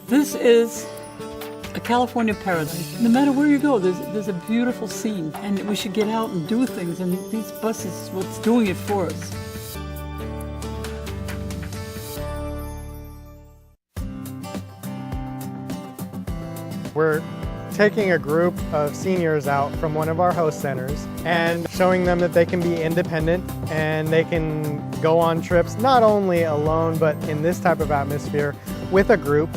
This is a California paradise. No matter where you go, there's a beautiful scene, and we should get out and do things, and these buses is what's doing it for us. We're taking a group of seniors out from one of our host centers and showing them that they can be independent and they can go on trips not only alone but in this type of atmosphere with a group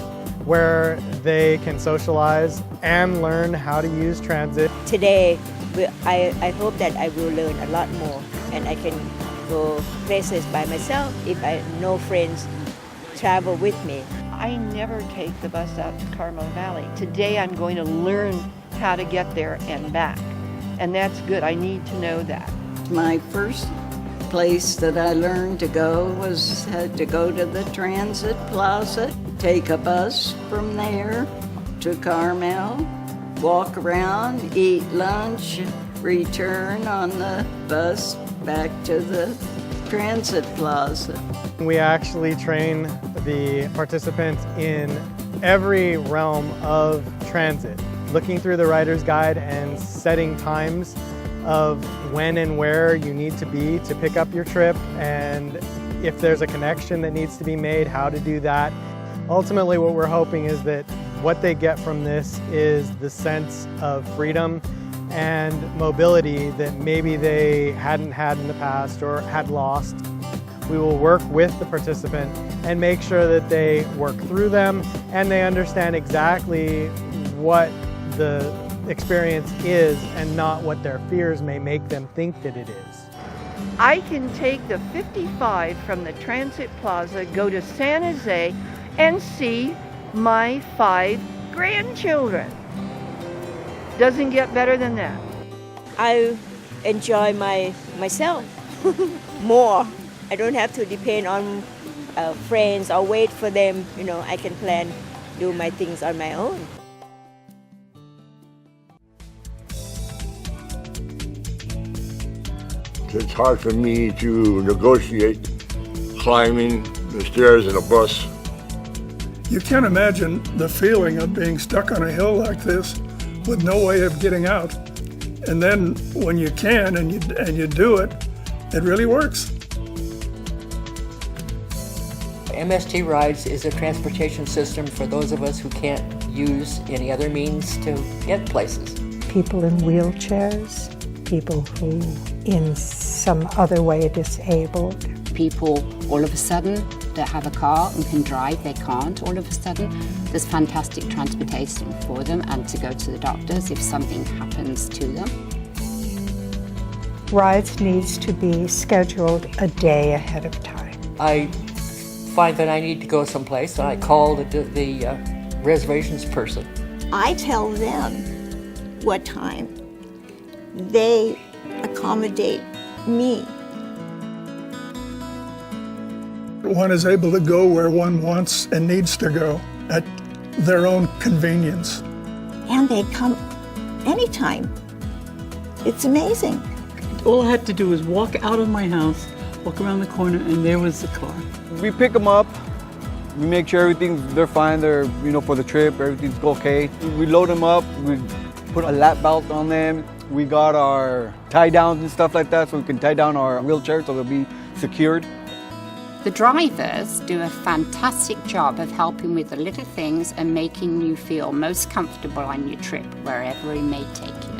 where they can socialize and learn how to use transit. Today, I hope that I will learn a lot more and I can go places by myself if no friends travel with me. I never take the bus out to Carmel Valley. Today I'm going to learn how to get there and back. And that's good. I need to know that. My first place that I learned to go had to go to the transit plaza, take a bus from there to Carmel, walk around, eat lunch, return on the bus back to the transit plaza. We actually train the participants in every realm of transit, looking through the rider's guide and setting times of when and where you need to be to pick up your trip, and if there's a connection that needs to be made, how to do that. Ultimately, what we're hoping is that what they get from this is the sense of freedom and mobility that maybe they hadn't had in the past or had lost. We will work with the participant and make sure that they work through them and they understand exactly what the experience is and not what their fears may make them think that it is. I can take the 55 from the transit plaza, go to San Jose, and see my 5 grandchildren. Doesn't get better than that. I enjoy myself more. I don't have to depend on friends or wait for them. You know, I can plan, do my things on my own. It's hard for me to negotiate climbing the stairs in a bus. You can't imagine the feeling of being stuck on a hill like this with no way of getting out. And then when you can and you do it, it really works. MST RIDES is a transportation system for those of us who can't use any other means to get places. People in wheelchairs, people who in some other way disabled. People all of a sudden that have a car and can drive, they can't all of a sudden. There's fantastic transportation for them and to go to the doctors if something happens to them. Rides needs to be scheduled a day ahead of time. I find that I need to go someplace and I call the reservations person. I tell them what time. They accommodate me. One is able to go where one wants and needs to go at their own convenience. And they come anytime. It's amazing. All I had to do was walk out of my house, walk around the corner, and there was the car. We pick them up, we make sure they're fine, they're, for the trip, everything's okay. We load them up, we put a lap belt on them. We got our tie downs and stuff like that so we can tie down our wheelchair so they'll be secured. The drivers do a fantastic job of helping with the little things and making you feel most comfortable on your trip, wherever it may take you.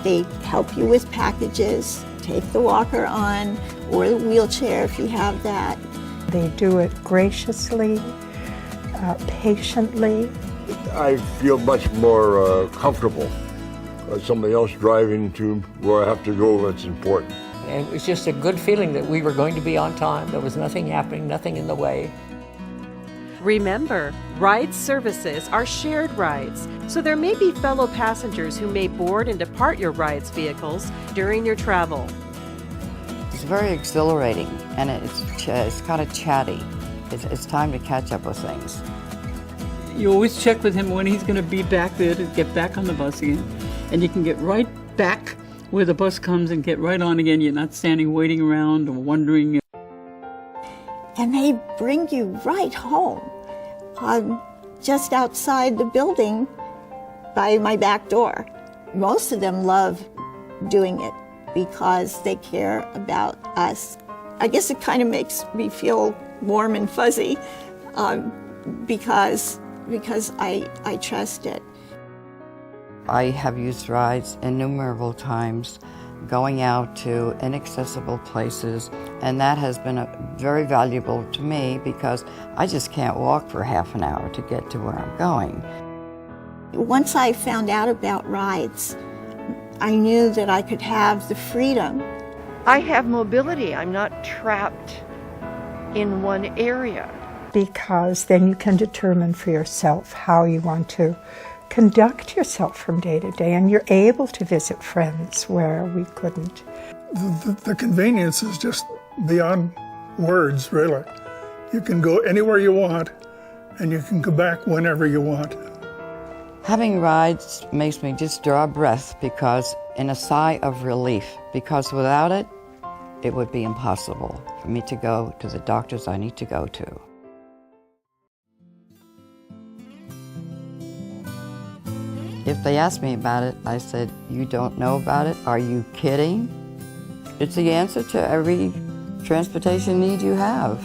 They help you with packages, take the walker on, or the wheelchair if you have that. They do it graciously, patiently. I feel much more comfortable as somebody else driving to where I have to go that's important. And it was just a good feeling that we were going to be on time. There was nothing happening, nothing in the way. Remember, ride services are shared rides, so there may be fellow passengers who may board and depart your rides vehicles during your travel. It's very exhilarating and it's kind of chatty. It's time to catch up with things. You always check with him when he's going to be back there to get back on the bus again. And you can get right back where the bus comes and get right on again. You're not standing waiting around or wondering. and they bring you right home, just outside the building by my back door. Most of them love doing it because they care about us. I guess it kind of makes me feel warm and fuzzy because I trust it. I have used rides innumerable times, going out to inaccessible places, and that has been very valuable to me because I just can't walk for half an hour to get to where I'm going. Once I found out about rides, I knew that I could have the freedom. I have mobility. I'm not trapped in one area. Because then you can determine for yourself how you want to conduct yourself from day to day, and you're able to visit friends where we couldn't. The convenience is just beyond words, really. You can go anywhere you want, and you can go back whenever you want. Having rides makes me just draw a breath in a sigh of relief, because without it, it would be impossible for me to go to the doctors I need to go to. If they asked me about it, I said, "You don't know about it? Are you kidding?" It's the answer to every transportation need you have.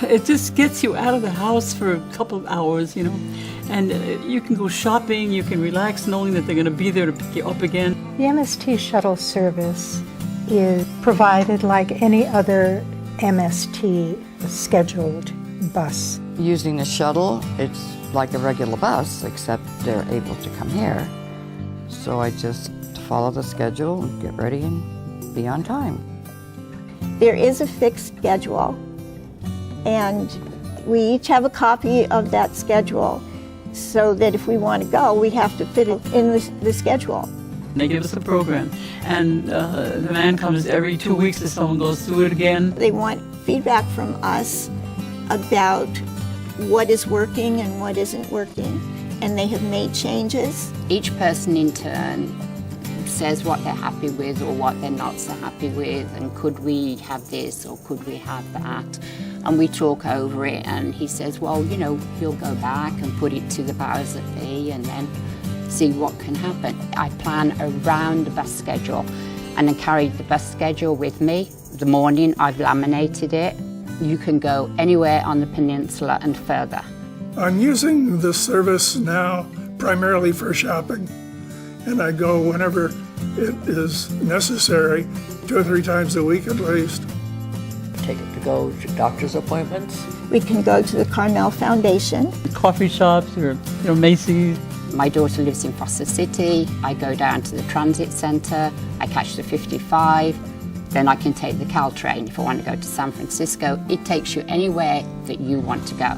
It just gets you out of the house for a couple of hours, and you can go shopping, you can relax knowing that they're going to be there to pick you up again. The MST shuttle service is provided like any other MST scheduled bus. Using the shuttle, it's like a regular bus, except they're able to come here. So I just follow the schedule, get ready, and be on time. There is a fixed schedule, and we each have a copy of that schedule so that if we want to go, we have to fit it in the schedule. They give us a program, and the man comes every 2 weeks if someone goes through it again. They want feedback from us about what is working and what isn't working, and they have made changes. Each person in turn says what they're happy with or what they're not so happy with, and could we have this or could we have that? And we talk over it, and he says, well, he'll go back and put it to the powers that be and then see what can happen. I plan around the bus schedule, and I carry the bus schedule with me. The morning I've laminated it. You can go anywhere on the peninsula and further. I'm using this service now primarily for shopping, and I go whenever it is necessary, 2 or 3 times a week at least. Take it to go to doctor's appointments. We can go to the Carmel Foundation. Coffee shops or Macy's. My daughter lives in Foster City. I go down to the transit center. I catch the 55. Then I can take the Caltrain if I want to go to San Francisco. It takes you anywhere that you want to go.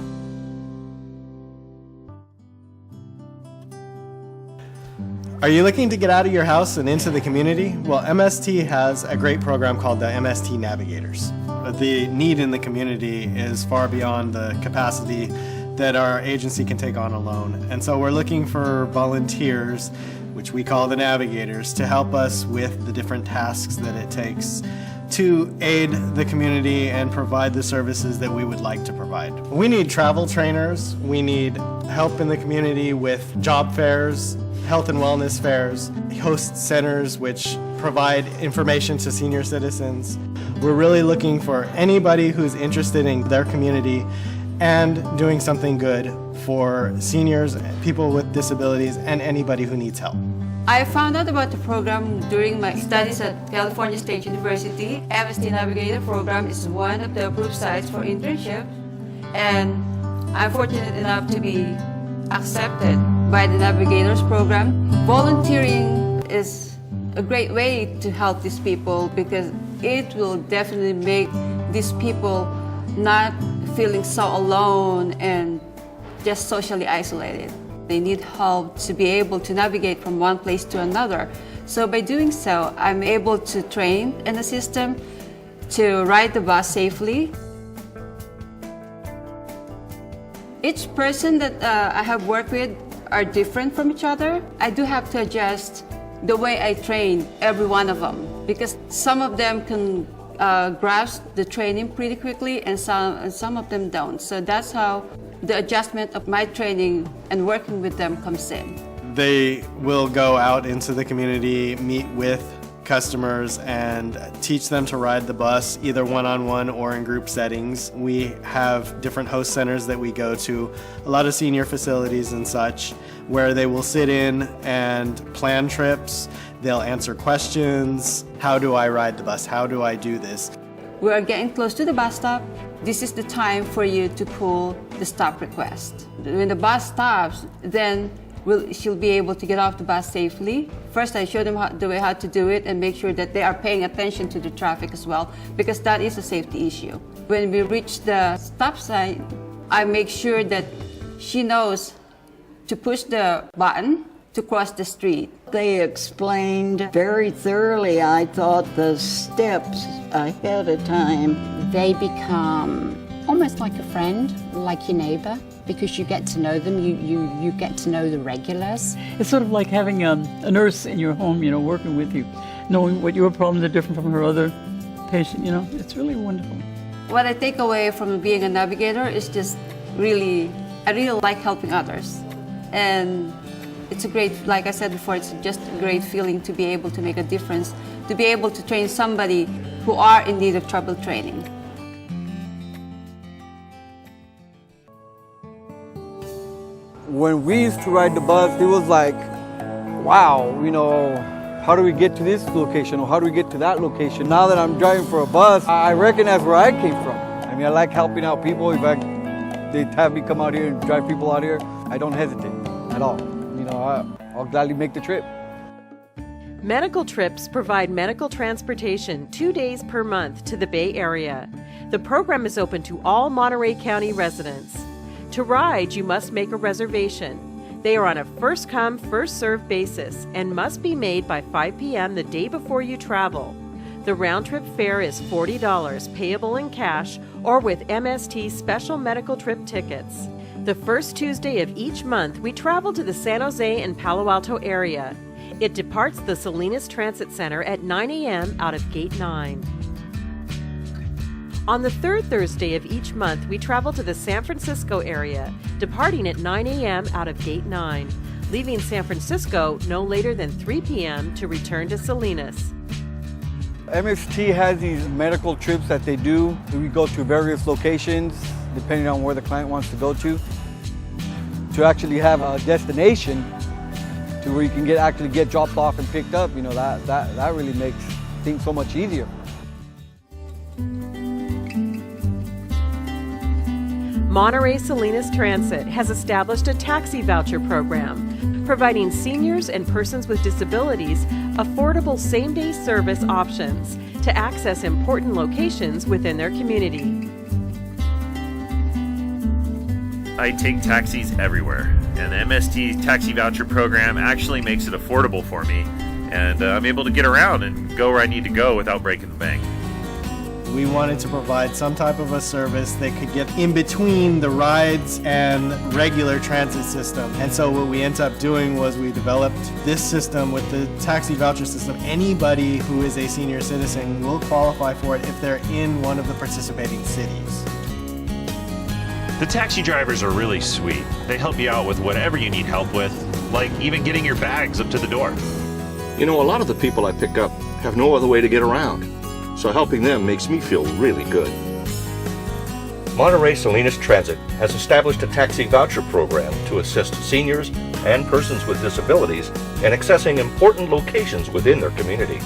Are you looking to get out of your house and into the community? Well, MST has a great program called the MST Navigators. The need in the community is far beyond the capacity that our agency can take on alone. And so we're looking for volunteers, which we call the Navigators, to help us with the different tasks that it takes to aid the community and provide the services that we would like to provide. We need travel trainers, we need help in the community with job fairs, health and wellness fairs, host centers which provide information to senior citizens. We're really looking for anybody who's interested in their community and doing something good for seniors, people with disabilities, and anybody who needs help. I found out about the program during my studies at California State University. MST Navigator program is one of the approved sites for internship, and I'm fortunate enough to be accepted by the Navigators program. Volunteering is a great way to help these people because it will definitely make these people not feeling so alone and just socially isolated. They need help to be able to navigate from one place to another. So by doing so, I'm able to train in the system to ride the bus safely. Each person that I have worked with are different from each other. I do have to adjust the way I train every one of them because some of them can grasp the training pretty quickly, and some of them don't. So that's how the adjustment of my training and working with them comes in. They will go out into the community, meet with customers, and teach them to ride the bus, either one-on-one or in group settings. We have different host centers that we go to, a lot of senior facilities and such, where they will sit in and plan trips. They'll answer questions. How do I ride the bus? How do I do this? We are getting close to the bus stop. This is the time for you to pull the stop request. When the bus stops, then she'll be able to get off the bus safely. First, I show them the way how to do it and make sure that they are paying attention to the traffic as well, because that is a safety issue. When we reach the stop sign, I make sure that she knows to push the button to cross the street. They explained very thoroughly, I thought, the steps ahead of time. They become almost like a friend, like your neighbor, because you get to know them, you get to know the regulars. It's sort of like having a nurse in your home, you know, working with you, knowing what your problems are different from her other patient, you know. It's really wonderful. What I take away from being a navigator is just I really like helping others. And it's a great, like I said before, it's just a great feeling to be able to make a difference, to be able to train somebody who are in need of trouble training. When we used to ride the bus, it was like, wow, you know, how do we get to this location or how do we get to that location? Now that I'm driving for a bus, I recognize where I came from. I mean, I like helping out people. In fact, they have me come out here and drive people out here. I don't hesitate at all. You know, I'll gladly make the trip. Medical Trips provide medical transportation 2 days per month to the Bay Area. The program is open to all Monterey County residents. To ride, you must make a reservation. They are on a first-come, first-served basis and must be made by 5 p.m. the day before you travel. The round-trip fare is $40, payable in cash or with MST special medical trip tickets. The first Tuesday of each month, we travel to the San Jose and Palo Alto area. It departs the Salinas Transit Center at 9 a.m. out of Gate 9. On the third Thursday of each month, we travel to the San Francisco area, departing at 9 a.m. out of Gate 9, leaving San Francisco no later than 3 p.m. to return to Salinas. MST has these medical trips that they do. We go to various locations, depending on where the client wants to go to actually have a destination to where you can actually get dropped off and picked up. You know, that really makes things so much easier. Monterey-Salinas Transit has established a taxi voucher program, providing seniors and persons with disabilities affordable same-day service options to access important locations within their community. I take taxis everywhere, and the MST taxi voucher program actually makes it affordable for me, and I'm able to get around and go where I need to go without breaking the bank. We wanted to provide some type of a service that could get in between the rides and regular transit system. And so what we ended up doing was we developed this system with the taxi voucher system. Anybody who is a senior citizen will qualify for it if they're in one of the participating cities. The taxi drivers are really sweet. They help you out with whatever you need help with, like even getting your bags up to the door. You know, a lot of the people I pick up have no other way to get around, so helping them makes me feel really good. Monterey-Salinas Transit has established a taxi voucher program to assist seniors and persons with disabilities in accessing important locations within their community.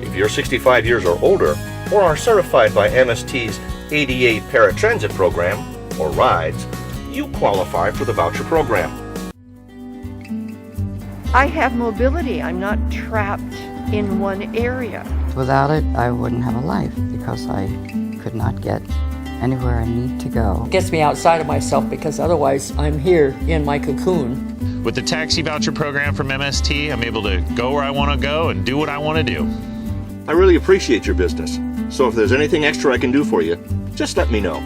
If you're 65 years or older, or are certified by MST's ADA Paratransit Program, or RIDES, you qualify for the voucher program. I have mobility. I'm not trapped in one area. Without it, I wouldn't have a life because I could not get anywhere I need to go. It gets me outside of myself because otherwise I'm here in my cocoon. With the taxi voucher program from MST, I'm able to go where I want to go and do what I want to do. I really appreciate your business, so if there's anything extra I can do for you, just let me know.